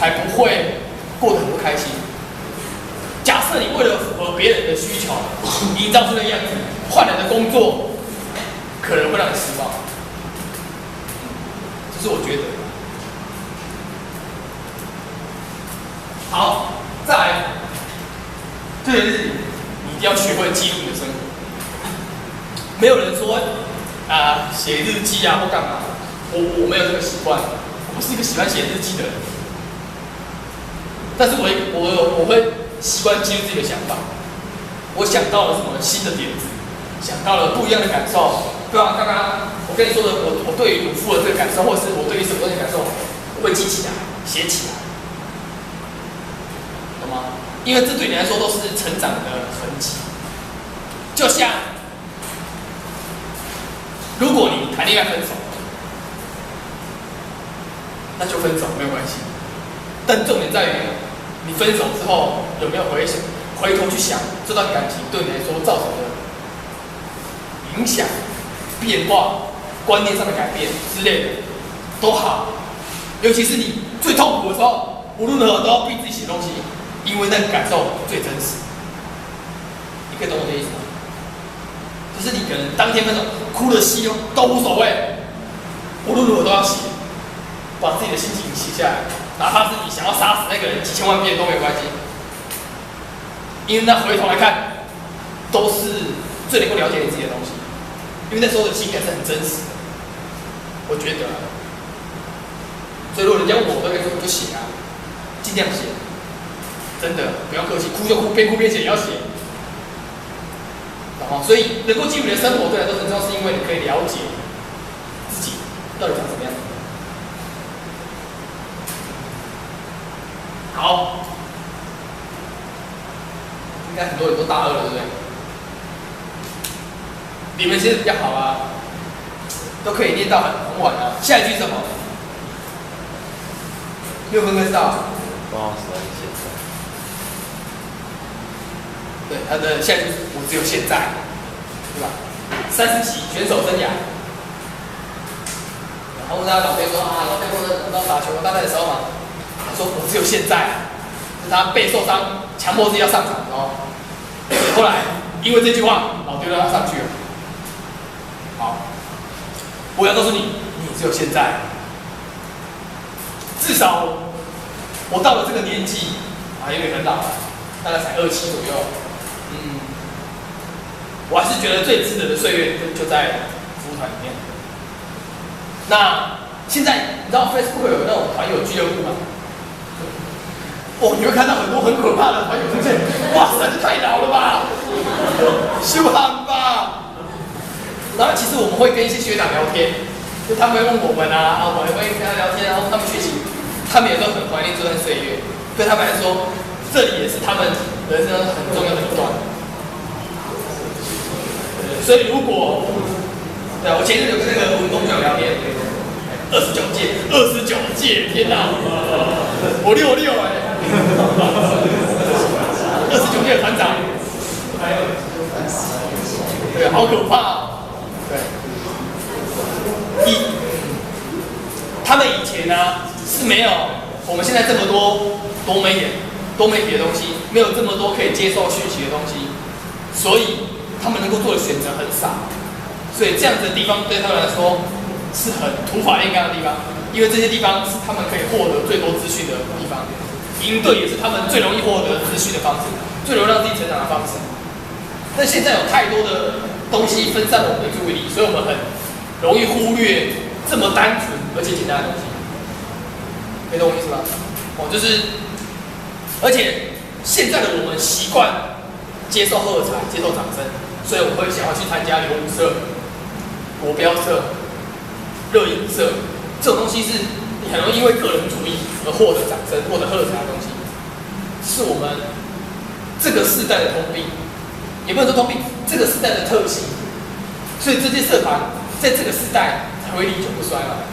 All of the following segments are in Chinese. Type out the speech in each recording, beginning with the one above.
才不会过得很不开心。假设你为了符合别人的需求，营造出的样子，换来的工作可能会让你失望。这是我觉得。好，再来，这件事情你一定要学会记录你的生活。没有人说写日记啊或干嘛，我没有这个习惯，我不是一个喜欢写日记的人。但是我会习惯记录自己的想法。我想到了什么新的点子，想到了不一样的感受。对啊，刚刚我跟你说的，我对于鲁夫的这个感受，或是我对于什么东西的感受，我会记起来，写起来，懂吗？因为这对你来说都是成长的痕迹。就像，如果你谈恋爱分手，那就分手没有关系。但重点在于，你分手之后有没有回头去想这段感情对你来说造成的影响、变化、观念上的改变之类的，都好。尤其是你最痛苦的时候，无论如何都要逼自己写东西，因为那个感受最真实。你可以懂我的意思吗？就是你可能当天分手，哭了稀都无所谓，无论如何都要写，把自己的心情写下来。哪怕是你想要杀死那个人几千万遍都没有关系，因为那回头来看，都是最能够了解你自己的东西。因为那时候的情感是很真实的，我觉得。所以如果人家问我，都会说就写啊，尽量写，真的不要客气，哭就哭，边哭边写也要写。所以能够记录你的生活对来说很重要，是因为你可以了解自己到底长什么样子。好，应该很多人都大二了，对不对？你们其实比较好啊，都可以念到很晚啊。下一句是什么？6分知道？不好说现在。对，他的下一句是我只有现在，对吧？30期选手生涯。然后他老爹说老爹说的打球大赛的时候嘛。说我只有现在，是他背受伤，强迫自己要上场后来因为这句话，老爹让他上去了。好，我要告诉你，你只有现在。至少我到了这个年纪有点很老了，大概才27左右。我还是觉得最值得的岁月就在服务团里面。那现在你知道 Facebook 有那种团友俱乐部吗？你会看到很多很可怕的团友出现，哇塞，这太老了吧，羞汗吧。然后其实我们会跟一些学长聊天，就他们会问我们我们会跟他聊天，然后他们学习，他们也都很怀念这段岁月。对他们来说，这里也是他们人生很重要的一段。所以如果，我前阵有跟那个文工长聊天，29届，天哪，我6629届的团长，对，好可怕对，他们以前是没有我们现在这么多多媒体的东西，没有这么多可以接受讯息的东西，所以他们能够做的选择很少，所以这样子的地方对他们来说是很土法炼钢的地方，因为这些地方是他们可以获得最多资讯的地方。营队也是他们最容易获得资讯的方式，最容易让自己成长的方式。但现在有太多的东西分散了我们的注意力，所以我们很容易忽略这么单纯而且简单的东西。可以懂我意思吗？而且现在的我们习惯接受喝彩、接受掌声，所以我会想要去参加流舞社、国标社、热舞社，这种东西是你很容易因为个人主义而获得掌声、获得喝彩的东西，是我们这个世代的通病，也不能说通病，这个世代的特性。所以这些社团在这个时代才会历久不衰嘛，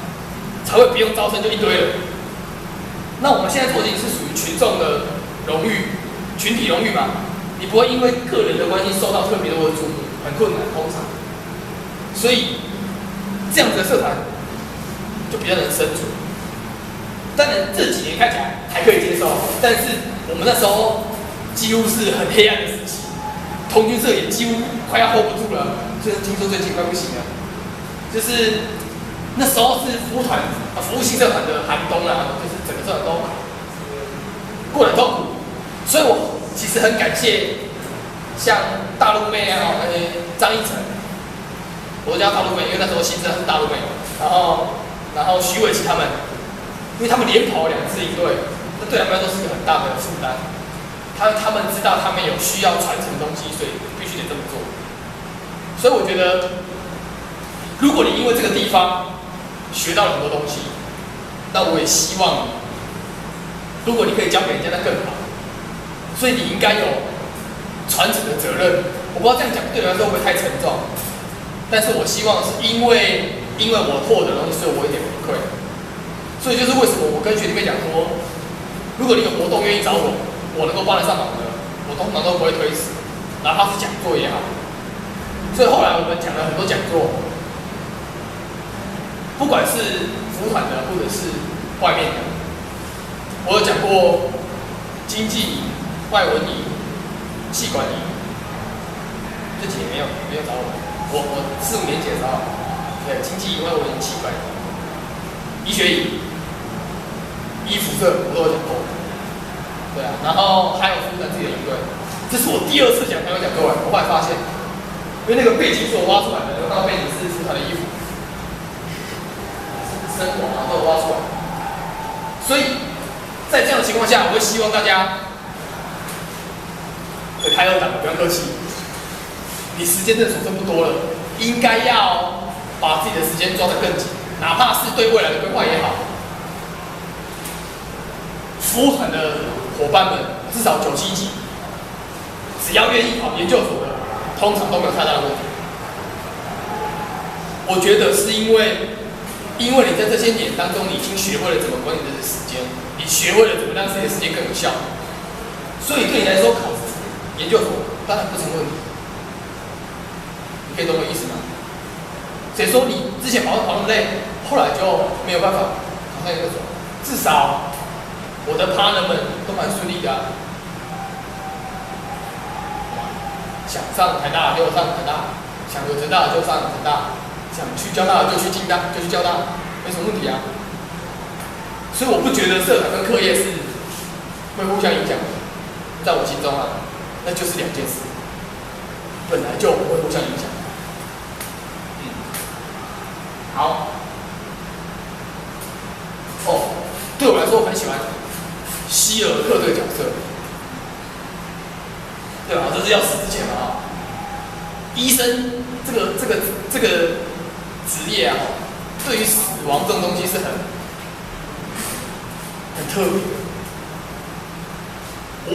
才会不用招生就一堆了。那我们现在做的是属于群众的荣誉、群体荣誉嘛，你不会因为个人的关系受到特别多的注目，很困难，通常。所以这样子的社团就比较能生存。当然这几年看起来还还可以接受，但是我们那时候几乎是很黑暗的时期，童军社也几乎快要 hold 不住了，就是听说最近快不行了，就是那时候是服务性社团的寒冬啊，就是整个社团都过得很痛苦，所以我其实很感谢像大陆妹啊，那些张一晨，我叫大陆妹，因为那时候新生是大陆妹，然后徐伟奇他们，因为他们连跑2次营队，这对他们都是一个很大的负担。他们知道他们有需要传承的东西，所以必须得这么做。所以我觉得，如果你因为这个地方学到了很多东西，那我也希望你，如果你可以教给人家，那更好。所以你应该有传承的责任。我不知道这样讲对你来说会不会太沉重，但是我希望是因为我获得的东西，所以我有点回馈。所以就是为什么我跟学弟妹讲说，如果你有活动愿意找我能够帮得上忙的，我通常都不会推辞，哪怕是讲座也好。所以后来我们讲了很多讲座，不管是服团的或者是外面的，我有讲过经济、外文营、气管营，这几年没有找我4、5年级的时候，对经济、外文营、气管营、医学营、医服社我都有讲过。对啊，然后还有服团自己的营队，这是我第2次讲朋友讲座，我后来发现，因为那个背景是我挖出来的，那个背景是服团的衣服，生活啊都有挖出来，所以在这样的情况下，我会希望大家，开2档不要客气，你时间真的所剩不多了，应该要把自己的时间抓得更紧，哪怕是对未来的规划也好，服务团的伙伴们至少9、7级，只要愿意考研究所的，通常都没有太大的问题。我觉得是因为你在这些年当中，你已经学会了怎么管理自己的时间，你学会了怎么让自己的时间更有效，所以对你来说考研究所当然不成问题。你可以懂我意思吗？谁说你之前跑那么累，后来就没有办法考上研究所？至少我的 partner 们都蛮顺利的啊，想上台大就上台大，想留成大就上成大，想去交大就去清大，就去交大，没什么问题啊。所以我不觉得社团跟课业是会互相影响的，在我心中啊，那就是2件事，本来就不会互相影响。好。对我来说，我很喜欢希尔克这个角色，对吧？这是要死之前嘛啊，医生这个职业啊，对于死亡这种东西是很特别的。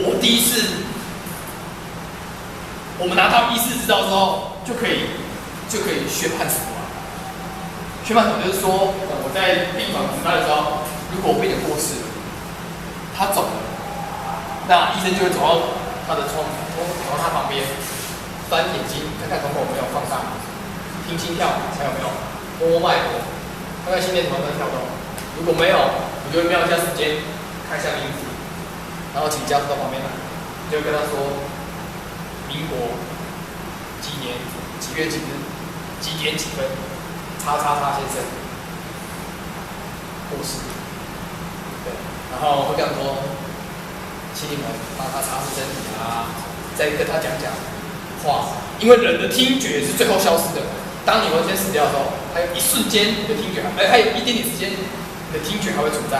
我第一次，我们拿到医师执照之后，就可以宣判死亡。宣判死亡就是说，我在病房值班的时候，如果我病人过世了，他走了，那医生就会走到他的床，走到他旁边，翻眼睛看看瞳孔有没有放大，听心跳才有没有，摸脉搏，看看心电图有没有跳动。如果没有，我就会瞄一下时间，看一下名字，然后请家属到旁边来，就跟他说，民国几年几月几日几点几分，叉叉叉先生过世。对，然后会跟他说，请你们帮他擦拭身体啊，再跟他讲话，因为人的听觉是最后消失的。当你完全死掉的时候，还有一瞬间你的听觉还有一点点时间，你的听觉还会存在。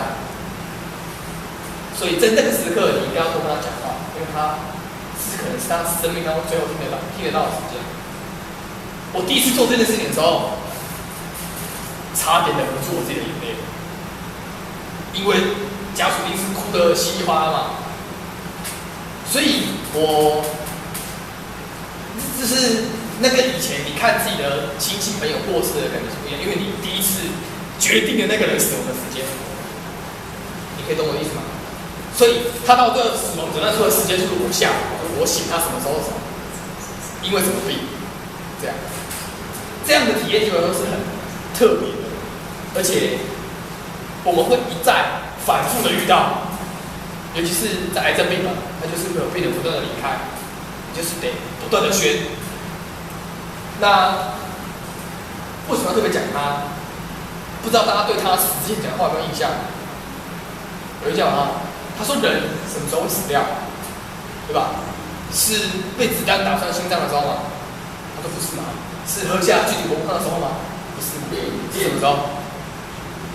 所以在那个时刻，你一定要多跟他讲话，因为他是可能是他生命当中最后听得到的时间。我第一次做这件事情的时候，差点忍不住我自己的眼泪，因为家属一定是哭得稀里哗啦嘛。所以我就是那跟以前你看自己的亲戚朋友过世的感觉是不一样，因为你第一次决定了那个人死亡的时间，你可以懂我的意思吗？所以他到这死亡诊断出的时间就是我下，我醒他什么时候死，因为什么病，这样的体验基本上都是很特别的，而且我们会一再反复的遇到，尤其是在癌症病房，它就是会有病人不断的离开，你就是得不断的宣。那为什么要特别讲他？不知道大家对他死之前讲的话有没有印象？有印象吗？他说人什么时候会死掉，对吧？是被子弹打穿心脏的时候吗？他说不是嘛，是喝下剧毒硼矿的时候吗？不是，是什么时候？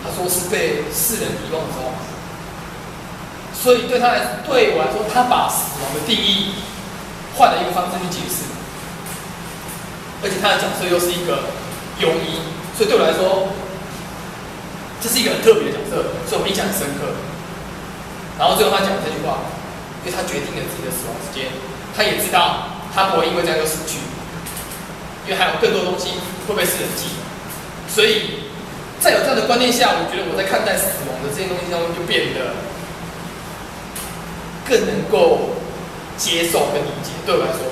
他说是被世人遗忘的时候。所以对我来说，他把死亡的定义换了一个方式去解释，而且他的角色又是一个庸医，所以对我来说，这是一个很特别的角色，所以我印象很深刻。然后最后他讲这句话，因为他决定了自己的死亡时间，他也知道他不会因为这样就死去，因为还有更多东西会被世人记。所以在有这样的观念下，我觉得我在看待死亡的这些东西上面就变得更能够接受跟理解。对我来说，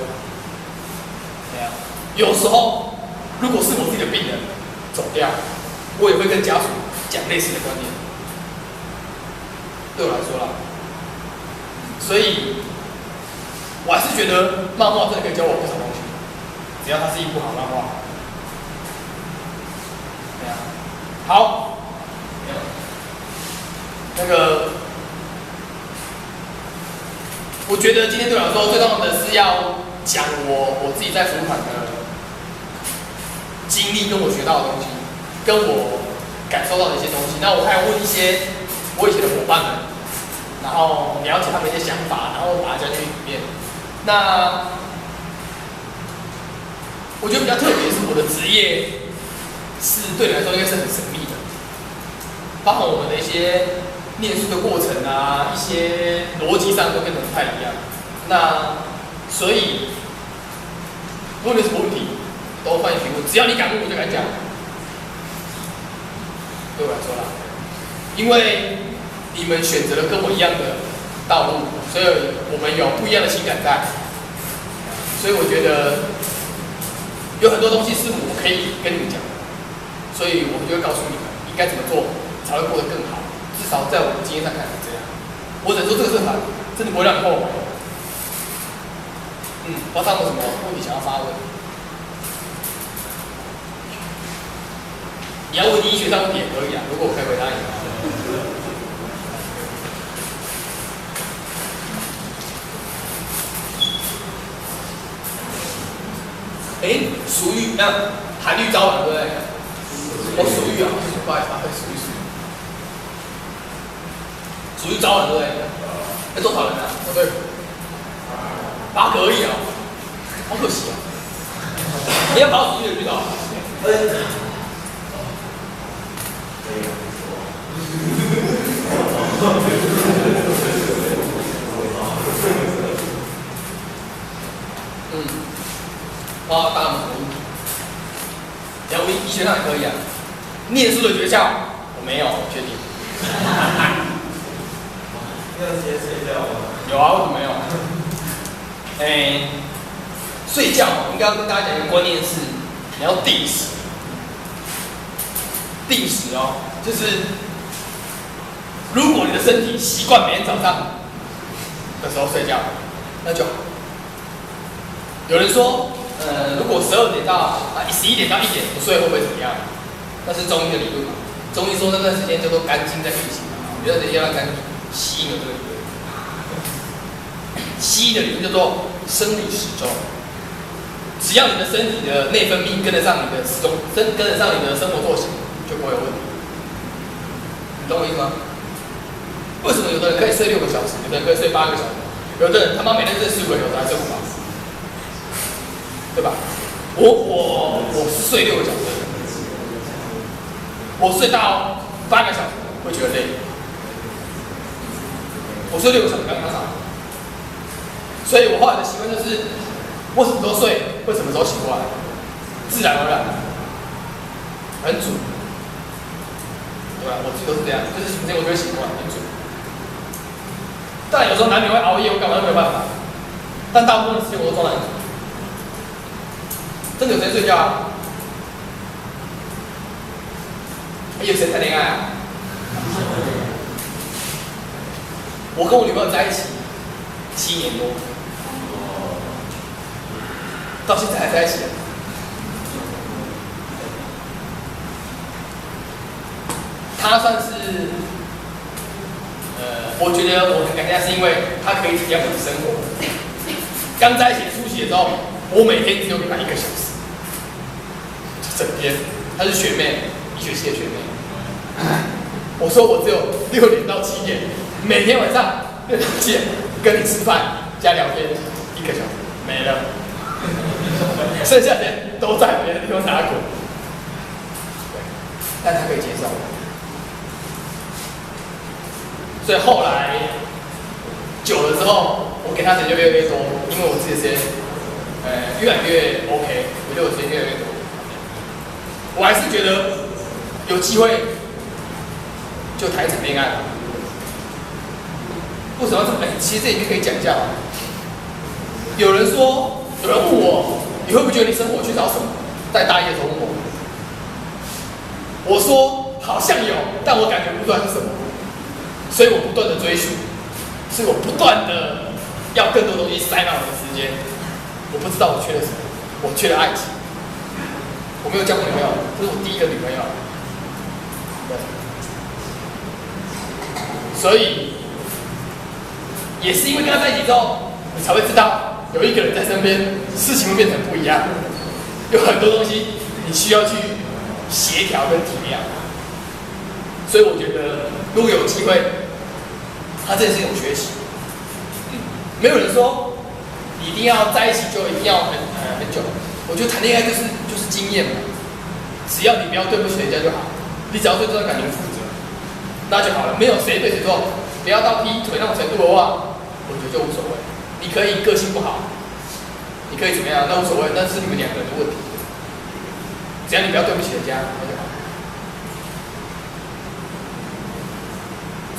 有时候如果是我自己的病人走掉，我也会跟家属讲类似的观念。对我来说啦，所以我还是觉得漫画真的可以教我不少东西，只要它是一部好漫画。好，那个，我觉得今天对我来说最重要的是要讲我自己在服务团的经历，跟我学到的东西，跟我感受到的一些东西。那我还要问一些我以前的伙伴们，然后了解他们一些想法，然后把它加进去里面。那我觉得比较特别的是我的职业是对你来说应该是很神秘的，包含我们的一些念书的过程啊，一些逻辑上都跟你们不太一样。那所以如果你有什么问题，都欢迎提问，只要你敢问，我就敢讲。对我来说啦，因为你们选择了跟我一样的道路，所以我们有不一样的情感在。所以我觉得有很多东西是我可以跟你们讲的，所以我就会告诉你们应该怎么做才会过得更好。至少在我的经验上看是这样。我只能说这个是很真的不会让你后悔。不知道他们有什么问题想要发问？你要问医学上问题也可以啊，如果我可以回答你的话。俗语那韩愈早晚对不对？俗语啊，不好意思啊，俗语。属于早晚对不对？多少人啊？对，8个而已啊，好可惜啊！你要跑到属于的去找。大门口。然后医学上也可以啊。念书的诀窍我没有，我确定。要直接睡觉吗？有啊，为什么没有？睡觉应该要跟大家讲一个观念是，你要定时。定时哦，就是如果你的身体习惯每天早上的时候睡觉，那就好。有人说，如果12点到11点到1点不睡会不会怎么样？那是中医的理论嘛。中医说那段时间叫做肝经在运行，你要让肝西医的这个理论。西医的理论叫做生理时钟，只要你的身体的内分泌跟得上你的时钟，跟得上你的生活作息，就不会有问题。你懂我意思吗？为什么有的人可以睡6个小时，有的人可以睡8个小时，有的人他妈每天睡4个小时还睡不饱，对吧？我是睡6个小时的人，我睡到8个小时会觉得累，我睡6个小时刚刚好。所以我后来的习惯就是，我什么时候睡，会什么时候醒过来，自然而然，很准，对吧？我自己都是这样，就是什么时间我就会醒过来，很准。但有时候难免会熬夜，我干嘛都没有办法。但大部分的时间我都装得很准。真的有谁睡觉啊？有谁谈恋爱啊？我跟我女朋友在一起7年多，到现在还在一起。她算是，我觉得我很感谢她，是因为她可以体验我的生活。刚在一起初期的时候，我每天只有给她1个小时，就整天。她是学妹，医学系的学妹。我说我只有6点到7点，每天晚上6点到7点跟你吃饭加聊天1个小时没了，剩下的人都在别的地方打滚。但她可以接受。所以后来久了之后，我给他时间就越来越多，因为我自己的时间，越来越 OK， 我觉得我时间越来越多。我还是觉得有机会就谈一场恋爱。为什么要这么？其实这里面可以讲一下啊。有人问我，你会不会觉得你生活缺少什么？在大一的时候问我，我说好像有，但我感觉不出来是什么。所以我不断的追寻，所以我不断的要更多东西塞满我的时间。我不知道我缺了什么，我缺了爱情。我没有交过女朋友，这是我第1个女朋友。对，所以也是因为跟她在一起之后，你才会知道有一个人在身边，事情会变成不一样。有很多东西你需要去协调跟体谅。所以我觉得，如果有机会，他这件事情有学习。没有人说你一定要在一起就一定要很久。我觉得谈恋爱就是经验嘛，只要你不要对不起人家就好，你只要对这段感情负责，那就好了。没有谁对谁错，不要到劈腿那种程度的话，我觉得就无所谓。你可以个性不好，你可以怎么样，那无所谓，那是你们2个人的问题。只要你不要对不起人家，那就好。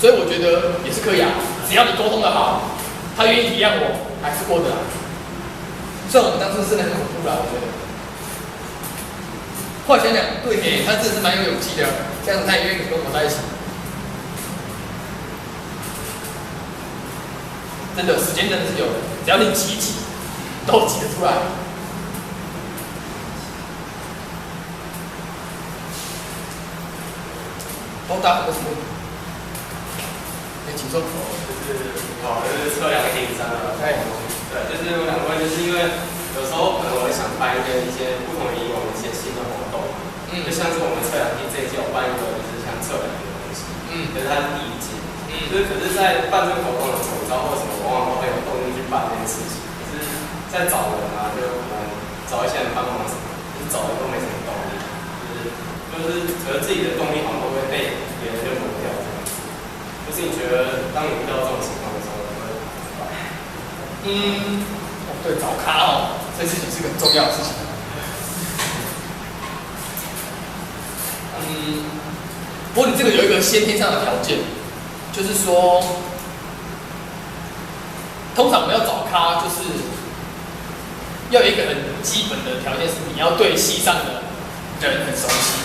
所以我觉得也是可以啊，只要你沟通的好，他愿意体谅我，还是过得来。虽然我们当时真的很恐怖啦，我觉得。后来想想，对耶，他真的是蛮有勇气的，这样他也愿意跟我在一起。真的，时间真的是有的，只要你挤，都挤得出来。包大很多什么？请说。就是测量顶上的。对，就是我想问，就是因为有时候可能我会想办一些不同以往的一些新的活动，就像是我们测量机这一届有办一个就是像测量的东西，可是它是第1届，就是可是在办这个活动的时候，你知道为什么往往都会有动力去办这件事情，可是在找人啊，就可能找一些人帮忙什么，就是找的都没什么动力，就是觉得自己的动力好像都会被别人就抹掉这样子。就是你觉得当你遇到这种情况的时候，你会怎么办？对，找咖哦，这事情是个很重要的事情。不过你这个有一个先天上的条件，就是说，通常我们要找咖，就是要有一个很基本的条件，是你要对系上的人很熟悉。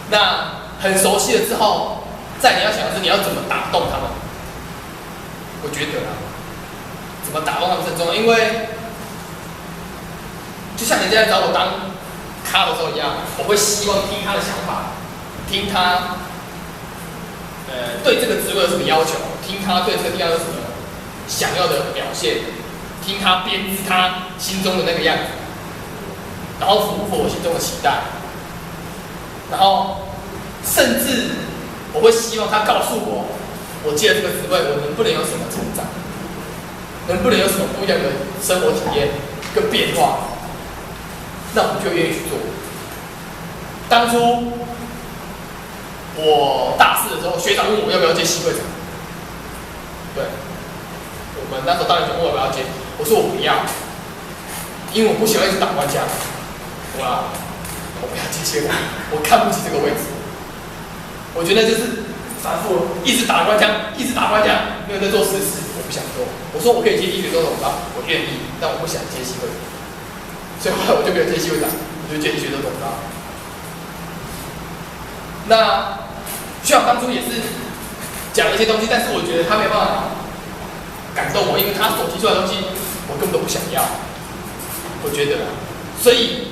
那很熟悉了之后，再你要想的是你要怎么打动他们。我觉得啊，怎么打动他们是很重要，因为就像人家来找我当咖的时候一样，我会希望听他的想法，听他对这个职位有什么要求，听他对这个地方有什么想要的表现，听他编织他心中的那个样子，然后符合我心中的期待，然后甚至我会希望他告诉我，我接了这个职位，我能不能有什么成长，能不能有什么不一样的生活体验跟变化，那我们就愿意去做。当初我大4的时候，学长问我要不要接系会长，对，我们那时候大学问我要不要接，我说我不要，因为我不喜欢一直打官腔，我不要接系会长，我看不起这个位置，我觉得就是反复一直打官腔，一直打官腔，没有在做实事，我不想做。我说我可以接医学周总招，我愿意，但我不想接系会长，所以后来我就没有接系会长，我就接医学周总招。那学长当初也是讲了一些东西，但是我觉得他没办法感动我，因为他所提出来的东西我根本都不想要。我觉得，所以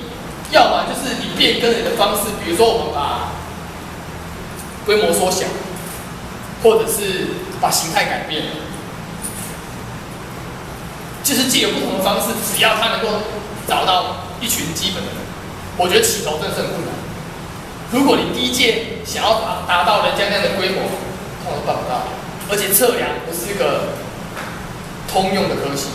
要么就是你变更人的方式，比如说我们把规模缩小，或者是把形态改变，就是借由不同的方式，只要他能够找到一群基本的人，我觉得起头真的是很困难。如果你第一届想要达到人家那样的规模，通常都办不到，而且测量不是个通用的科系，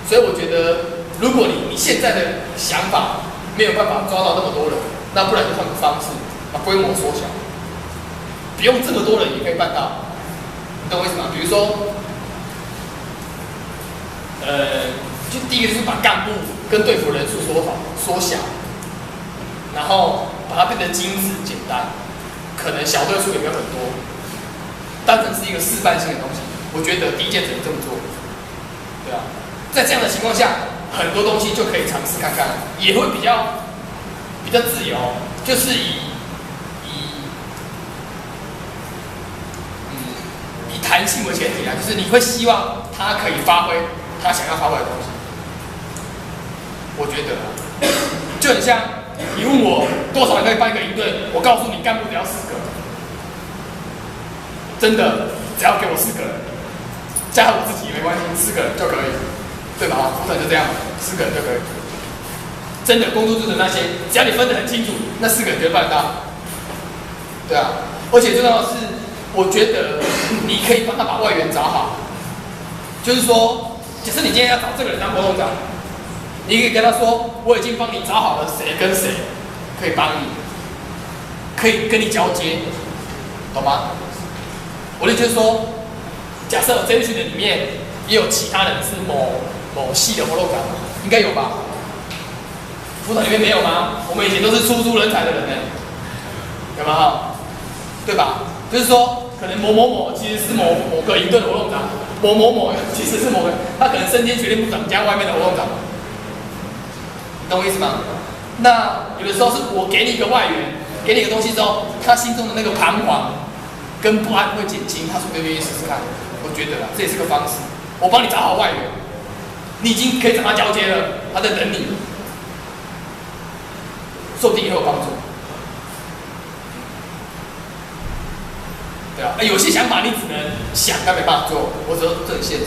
所以我觉得，如果你现在的想法没有办法抓到那么多人，那不然就换个方式，把规模缩小，不用这么多人也可以办到，你懂我意思吗？比如说，就第一个就是把干部跟队服人数缩小，然后把它变得精致简单，可能小队数也没有很多，当成是一个示范性的东西。我觉得第一件只能这么做，对啊，在这样的情况下，很多东西就可以尝试看看，也会比较自由，就是以弹性为前提啊，就是你会希望他可以发挥他想要发挥的东西。我觉得就很像你问我多少人可以办一个营队，我告诉你干部只要4个，真的只要给我4个人，加上我自己也没关系，4个人就可以，对吧？部分就这样，4个人就可以。真的工作组的那些，只要你分得很清楚，那4个人就会办得到，对啊。而且最重要的是，我觉得你可以帮他把外援找好，就是说，假设你今天要找这个人当活动长，你可以跟他说，我已经帮你找好了谁跟谁可以帮你，可以跟你交接，懂吗？我的意思就是说，假设这一群人里面也有其他人是某系的活动长，应该有吧？辅导里面没有吗？我们以前都是出租人才的人呢，有没有？对吧？就是说，可能某某某其实是某个营队的活动长，某某某其实是某个，他可能身兼学练部长加外面的活动长，你懂我意思吗？那有的时候是我给你一个外援，给你一个东西之后，他心中的那个彷徨跟不安会减轻，他是不是愿意试试看？我觉得啦，这也是个方式。我帮你找好外援，你已经可以找他交接了，他在等你，说不定也会有帮助。对啊，有些想法你只能想，但没办法做，我说这很现实。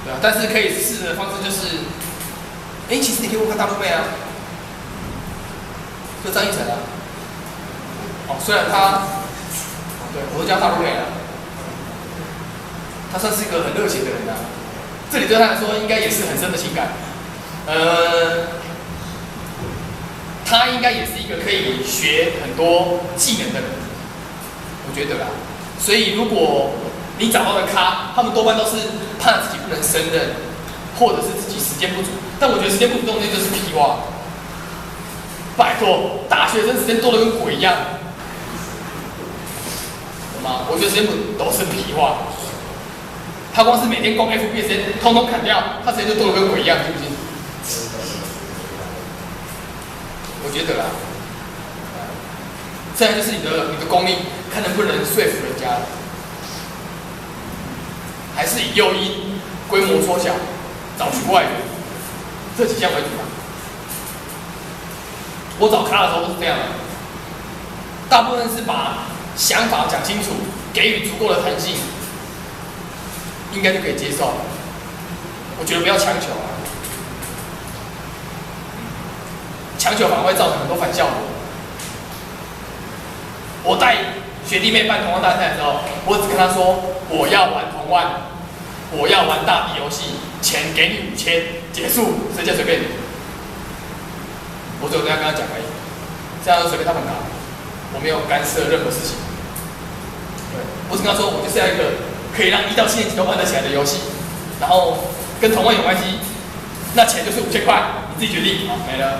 对啊，但是可以试的方式就是，其实你可以问看大陆妹啊，就张一晨啊。虽然他，对我都叫大陆妹啊，他算是一个很热情的人啊。这里对他来说应该也是很深的情感。他应该也是一个可以学很多技能的人。我觉得啦，所以如果你找到的咖，他们多半都是怕自己不能胜任，或者是自己时间不足。但我觉得时间不足的东西就是屁话。拜托，大学生时间多得跟鬼一样，懂吗？我觉得时间不足都是屁话。他光是每天攻 FB 的时间，通通砍掉，他时间就多得跟鬼一样，信不信？我觉得啦。再来就是你的功力，看能不能说服人家，还是以诱因、规模缩小、找寻外援这几项为主吧。我找咖的时候都是这样的，大部分是把想法讲清楚，给予足够的弹性，应该就可以接受。我觉得不要强求啊，强求反而会造成很多反效果。我带学弟妹办同玩大赛的时候，我只跟他说我要玩同玩，我要玩大地游戏，钱给你5000，结束，剩下随便你。我只有这样跟他讲而已，这样就随便他们搞，我没有干涉任何事情。对，我只跟他说，我就是要一个可以让1到7年级都玩得起来的游戏，然后跟同玩有关系，那钱就是5000块，你自己决定，好没了。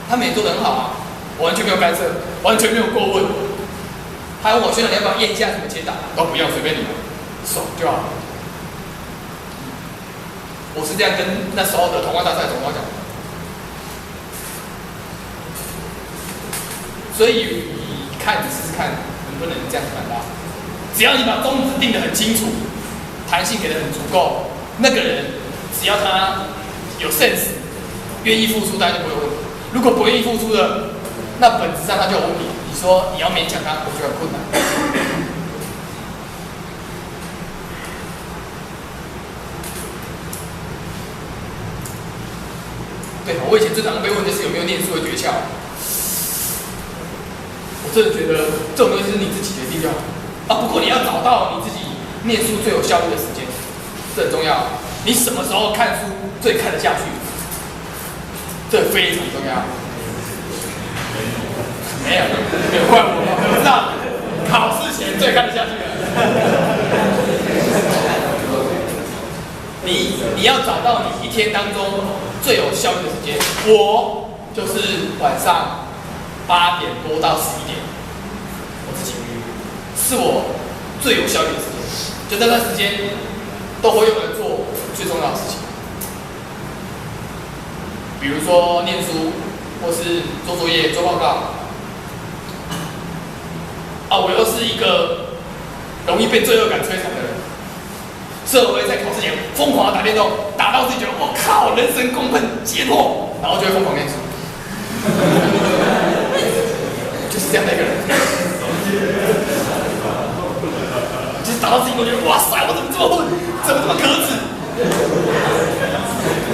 他们也做得很好啊，我完全没有干涉，完全没有过问。还问我学长你要不要验一下什么签档，都不用，随便你们，爽就好。我是这样跟那时候的同玩大赛总导讲的。所以你试试看能不能这样办到，只要你把宗旨定得很清楚，弹性给的很足够，那个人只要他有 sense， 愿意付出，大家就不会有问题。如果不愿意付出的，那本质上他就有问题。你说你要勉强他，我觉得很困难。对，我以前最常被问就是有没有念书的诀窍。我真的觉得这种东西是你自己决定就好啊。不过你要找到你自己念书最有效率的时间，这很重要。你什么时候看书最看得下去？这非常重要。没有怪我，我知道，考试前最看得下去了。你要找到你一天当中最有效率的时间，我就是晚上8点多到11点，我自己是我最有效率的时间，就那段时间都会用来做最重要的事情，比如说念书，或是做作业、做报告。我又是一个容易被罪恶感摧残的人，所以我会在考试前疯狂的打电动，打到自己觉得我靠，人生功成解脱，然后就会疯狂念书。就是这样的一个人，就是打到自己，我觉得哇塞，我怎么这么混，怎么这么可耻？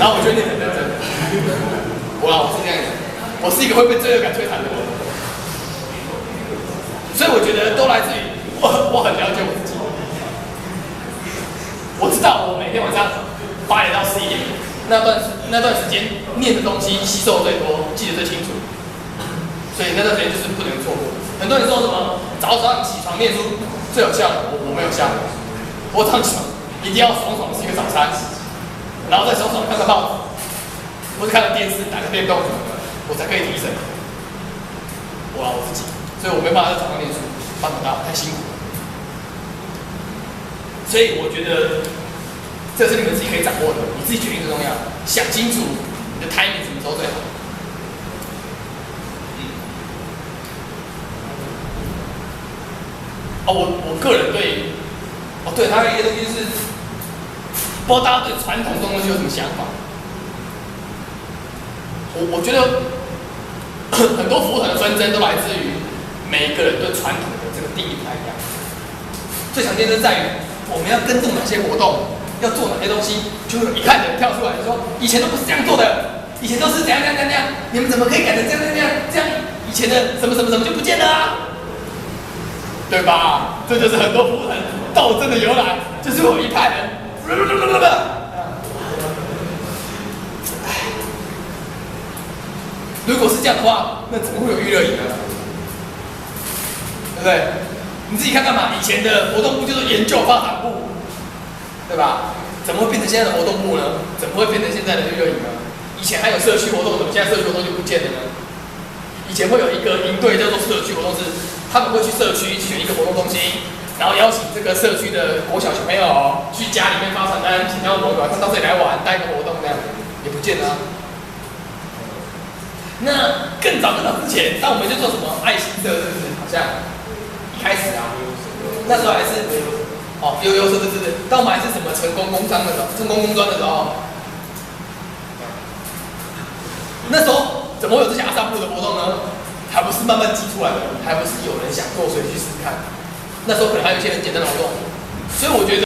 然后我就会念很认真。我是这样的，我是一个会被罪恶感摧残的人。所以我觉得都来自于我很了解我自己，我知道我每天晚上8点到11点那段时间念的东西吸收最多，记得最清楚，所以那段时间就是不能错过。很多人说什么早上起床念书最有效，我没有效，我早上起床一定要爽爽吃一个早餐，然后再爽爽看个报纸，或者看个电视，打个电动什么的，我才可以提神。我自己。所以我没办法在早上念书，办不到，太辛苦了。所以我觉得这是你们自己可以掌握的，你自己决定最重要。想清楚你的 timing 什么时候最好。我个人对，对，还有一个东西就是，不知道大家对传统这种东西有什么想法？我觉得很多服务团的纷争都来自于。每一个人对传统的这个定义不太一样，最常见的在于我们要跟动哪些活动，要做哪些东西，就会有一派的人跳出来就说：以前都不是这样做的，以前都是怎样，你们怎么可以改成这样？以前的什么就不见了啊，对吧？这就是很多服务团斗争的由来，就是有一派人，如果是这样的话，那怎么会有娱乐营呢？对不对？你自己看看嘛，以前的活动部就是研究发展部，对吧？怎么会变成现在的活动部呢？怎么会变成现在的娱乐营呢？以前还有社区活动，怎么现在社区活动就不见了呢？以前会有一个营队叫做社区活动，是他们会去社区选一个活动中心，然后邀请这个社区的国小小朋友去家里面发传单，请他们晚上到这里来玩，带一个活动这样，也不见了。那更早之前，当我们就做什么爱心社，是不是？好像。开始啊，那时候还是悠悠社，对。当我们还是什么成功工专的时候，那时候怎么会有这些阿萨布的活动呢？还不是慢慢挤出来的，还不是有人想做，所以去试试看。那时候可能还有一些很简单的活动，所以我觉得。